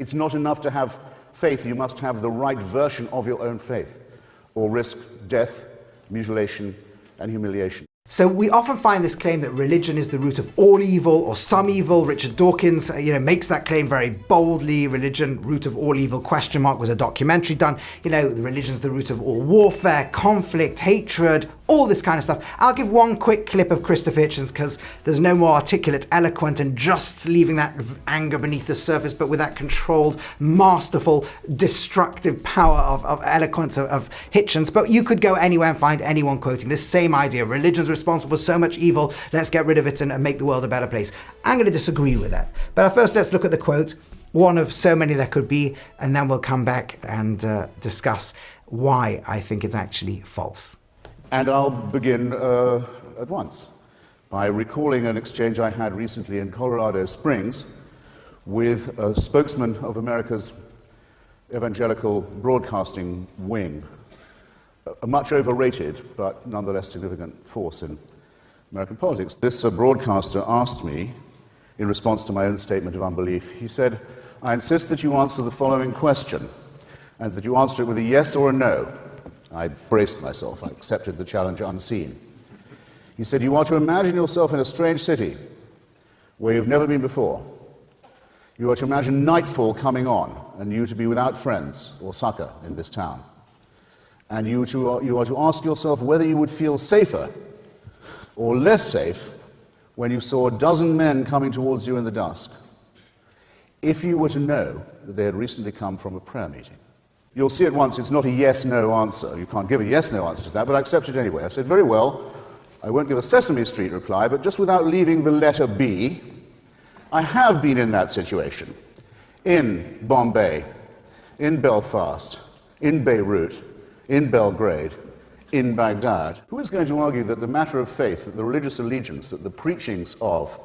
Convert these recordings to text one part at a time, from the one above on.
It's not enough to have faith, you must have the right version of your own faith, or risk death, mutilation, and humiliation. So we often find this claim that religion is the root of all evil or some evil. Richard Dawkins, makes that claim very boldly. Religion, root of all evil, ? Was a documentary done. The religion's the root of all warfare, conflict, hatred, all this kind of stuff. I'll give one quick clip of Christopher Hitchens because there's no more articulate, eloquent, and just leaving that anger beneath the surface, but with that controlled, masterful, destructive power of eloquence of Hitchens. But you could go anywhere and find anyone quoting this same idea. Religion's responsible for so much evil, let's get rid of it and make the world a better place. I'm going to disagree with that. But first, let's look at the quote, one of so many there could be, and then we'll come back and discuss why I think it's actually false. And I'll begin at once by recalling an exchange I had recently in Colorado Springs with a spokesman of America's evangelical broadcasting wing, a much overrated but nonetheless significant force in American politics. This broadcaster asked me, in response to my own statement of unbelief, he said, "I insist that you answer the following question, and that you answer it with a yes or a no." I braced myself. I accepted the challenge unseen. He said, "You are to imagine yourself in a strange city where you've never been before. You are to imagine nightfall coming on and you to be without friends or succor in this town. And you are to ask yourself whether you would feel safer or less safe when you saw a dozen men coming towards you in the dusk, if you were to know that they had recently come from a prayer meeting." You'll see at once it's not a yes-no answer. You can't give a yes-no answer to that, but I accept it anyway. I said, "Very well, I won't give a Sesame Street reply, but just without leaving the letter B, I have been in that situation. In Bombay, in Belfast, in Beirut, in Belgrade, in Baghdad." Who is going to argue that the matter of faith, that the religious allegiance, that the preachings of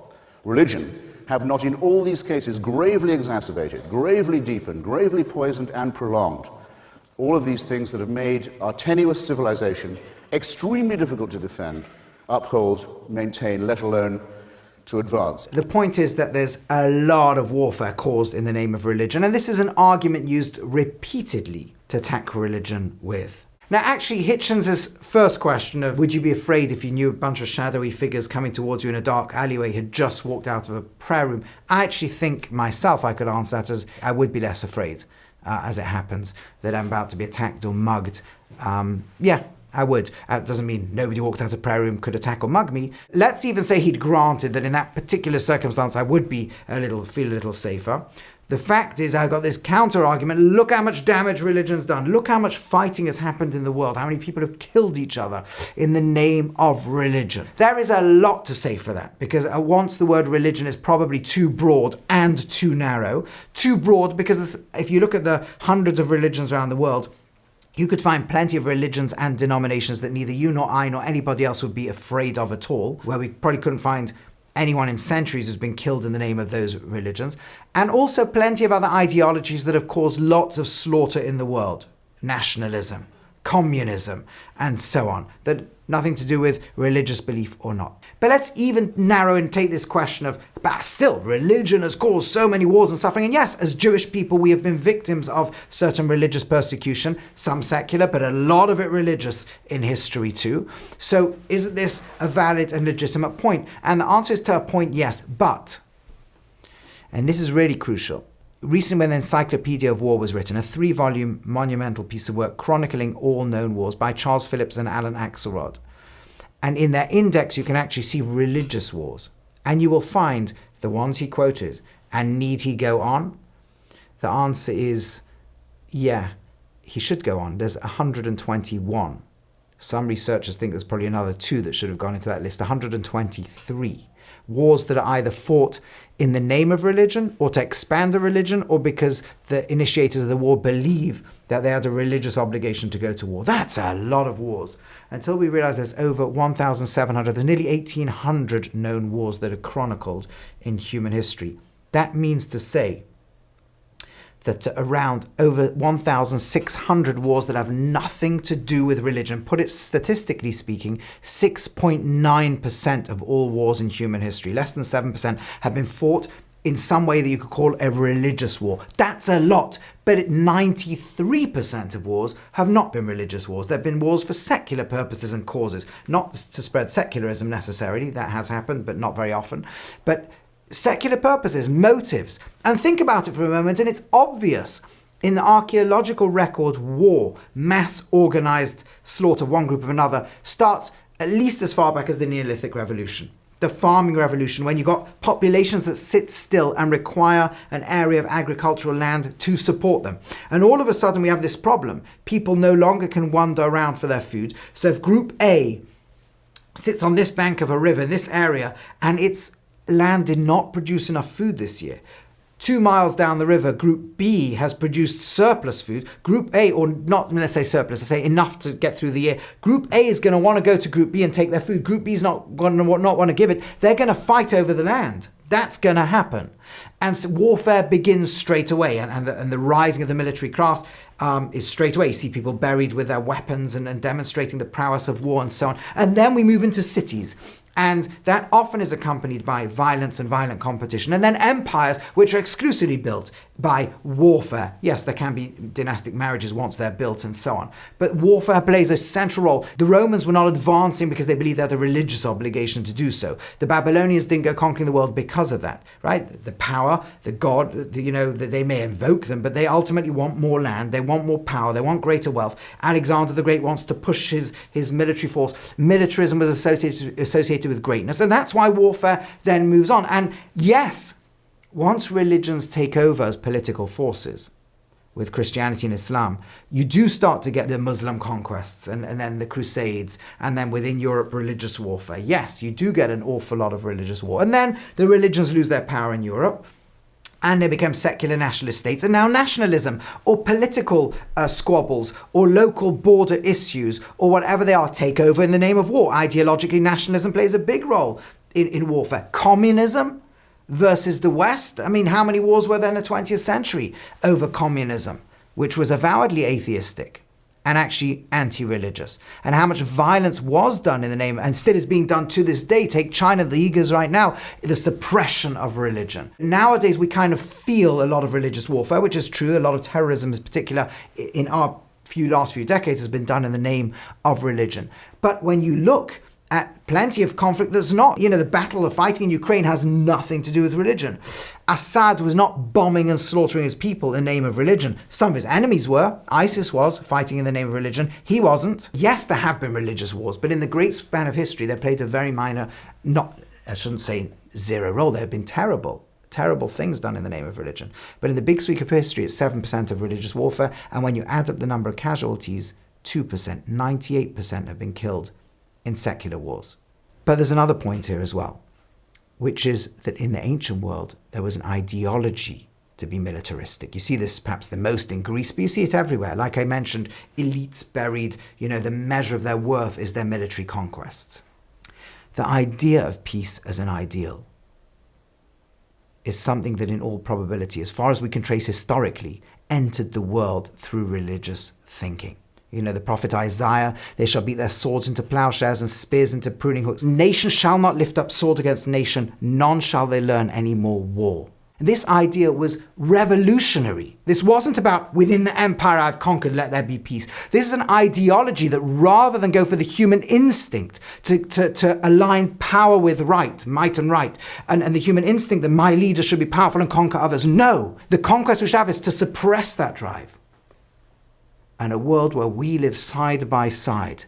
religion have not in all these cases gravely exacerbated, gravely deepened, gravely poisoned and prolonged all of these things that have made our tenuous civilization extremely difficult to defend, uphold, maintain, let alone to advance? The point is that there's a lot of warfare caused in the name of religion, and this is an argument used repeatedly to attack religion with. Now, actually, Hitchens' first question of would you be afraid if you knew a bunch of shadowy figures coming towards you in a dark alleyway had just walked out of a prayer room, I actually think myself I could answer that as I would be less afraid, as it happens, that I'm about to be attacked or mugged. Yeah, I would. That doesn't mean nobody walks out of a prayer room could attack or mug me. Let's even say he'd granted that in that particular circumstance I would be feel a little safer. The fact is, I've got this counter-argument. Look how much damage religion's done. Look how much fighting has happened in the world. How many people have killed each other in the name of religion. There is a lot to say for that, because once the word religion is probably too broad and too narrow. Too broad because if you look at the hundreds of religions around the world, you could find plenty of religions and denominations that neither you nor I nor anybody else would be afraid of at all, where we probably couldn't find anyone in centuries who's been killed in the name of those religions, and also plenty of other ideologies that have caused lots of slaughter in the world. Nationalism, communism, and so on, that nothing to do with religious belief or not. But let's even narrow and take this question of, but still, religion has caused so many wars and suffering. And yes, as Jewish people, we have been victims of certain religious persecution, some secular, but a lot of it religious in history too. So isn't this a valid and legitimate point? And the answer is to a point, yes, but, and this is really crucial, recently when the Encyclopedia of War was written, a 3-volume monumental piece of work chronicling all known wars by Charles Phillips and Alan Axelrod. And in their index, you can actually see religious wars. And you will find the ones he quoted. And need he go on? The answer is, yeah, he should go on. There's 121. Some researchers think there's probably another 2 that should have gone into that list. 123. Wars that are either fought in the name of religion or to expand the religion, or because the initiators of the war believe that they had a religious obligation to go to war. That's a lot of wars. Until we realize there's over 1,700, there's nearly 1,800 known wars that are chronicled in human history. That means to say that around over 1,600 wars that have nothing to do with religion. Put it statistically speaking, 6.9% of all wars in human history, less than 7%, have been fought in some way that you could call a religious war. That's a lot, but 93% of wars have not been religious wars. They've been wars for secular purposes and causes, not to spread secularism necessarily. That has happened, but not very often. But secular purposes, motives. And think about it for a moment, and it's obvious. In the archaeological record, war, mass organized slaughter of one group of another, starts at least as far back as the Neolithic Revolution. The farming revolution, when you got populations that sit still and require an area of agricultural land to support them. And all of a sudden we have this problem. People no longer can wander around for their food. So if Group A sits on this bank of a river in this area and its land did not produce enough food this year, 2 miles down the river, Group B has produced surplus food. Group A, or not, let's say surplus, let's say enough to get through the year. Group A is going to want to go to Group B and take their food. Group B is not going to not want to give it. They're going to fight over the land. That's going to happen. And so warfare begins straight away. And the rising of the military class is straight away. You see people buried with their weapons and demonstrating the prowess of war and so on. And then we move into cities. And that often is accompanied by violence and violent competition. And then empires, which are exclusively built by warfare. Yes, there can be dynastic marriages once they're built and so on. But warfare plays a central role. The Romans were not advancing because they believed they had a religious obligation to do so. The Babylonians didn't go conquering the world because of that, right? The power, the god, they may invoke them, but they ultimately want more land. They want more power. They want greater wealth. Alexander the Great wants to push his military force. Militarism was associated with greatness, and that's why warfare then moves on. And yes, once religions take over as political forces, with Christianity and Islam, you do start to get the Muslim conquests and then the Crusades, and then within Europe, religious warfare. Yes, you do get an awful lot of religious war. And then the religions lose their power in Europe, and they become secular nationalist states. And now nationalism or political squabbles or local border issues or whatever they are take over in the name of war. Ideologically, nationalism plays a big role in warfare. Communism versus the West. I mean, how many wars were there in the 20th century over communism, which was avowedly atheistic and actually anti-religious? And how much violence was done in the name, and still is being done to this day. Take China, the Uyghurs right now, the suppression of religion. Nowadays, we kind of feel a lot of religious warfare, which is true. A lot of terrorism in particular in our last few decades has been done in the name of religion. But when you look at plenty of conflict that's not, the battle of fighting in Ukraine has nothing to do with religion. Assad was not bombing and slaughtering his people in the name of religion. Some of his enemies were. ISIS was fighting in the name of religion. He wasn't. Yes, there have been religious wars, but in the great span of history, they played a very minor, I shouldn't say zero role. There have been terrible things done in the name of religion. But in the big sweep of history, it's 7% of religious warfare. And when you add up the number of casualties, 2%, 98% have been killed in secular wars. But there's another point here as well, which is that in the ancient world, there was an ideology to be militaristic. You see this perhaps the most in Greece, but you see it everywhere. Like I mentioned, elites buried, the measure of their worth is their military conquests. The idea of peace as an ideal is something that in all probability, as far as we can trace historically, entered the world through religious thinking. The prophet Isaiah, they shall beat their swords into plowshares and spears into pruning hooks. Nation shall not lift up sword against nation, none shall they learn any more war. This idea was revolutionary. This wasn't about within the empire I've conquered, let there be peace. This is an ideology that rather than go for the human instinct to align power with right, might and right, and the human instinct that my leader should be powerful and conquer others. No, the conquest we should have is to suppress that drive. And a world where we live side by side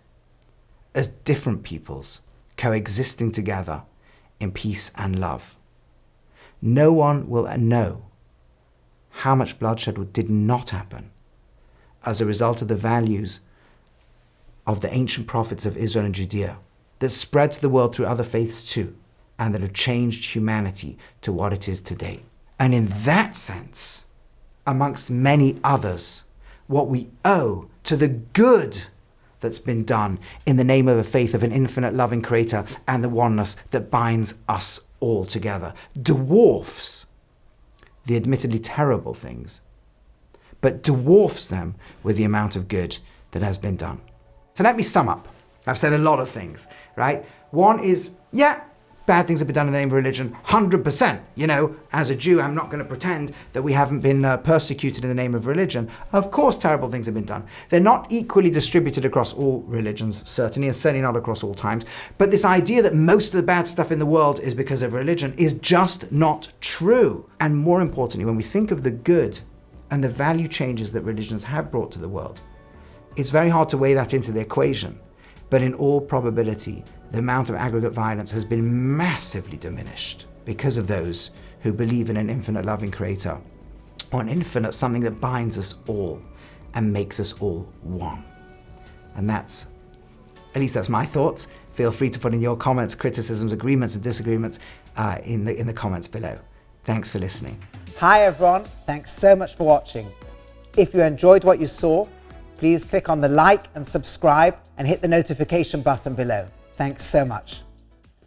as different peoples coexisting together in peace and love. No one will know how much bloodshed did not happen as a result of the values of the ancient prophets of Israel and Judea that spread to the world through other faiths too, and that have changed humanity to what it is today. And in that sense, amongst many others, what we owe to the good that's been done in the name of a faith of an infinite loving creator and the oneness that binds us all together dwarfs the admittedly terrible things, but dwarfs them with the amount of good that has been done. So let me sum up. I've said a lot of things, right? One is, bad things have been done in the name of religion, 100%. You know, as a Jew, I'm not going to pretend that we haven't been persecuted in the name of religion. Of course, terrible things have been done. They're not equally distributed across all religions, certainly, and certainly not across all times. But this idea that most of the bad stuff in the world is because of religion is just not true. And more importantly, when we think of the good and the value changes that religions have brought to the world, it's very hard to weigh that into the equation. But in all probability, the amount of aggregate violence has been massively diminished because of those who believe in an infinite loving creator, or an infinite something that binds us all and makes us all one. And at least that's my thoughts. Feel free to put in your comments, criticisms, agreements and disagreements in the comments below. Thanks for listening. Hi everyone, thanks so much for watching. If you enjoyed what you saw, please click on the like and subscribe and hit the notification button below. Thanks so much.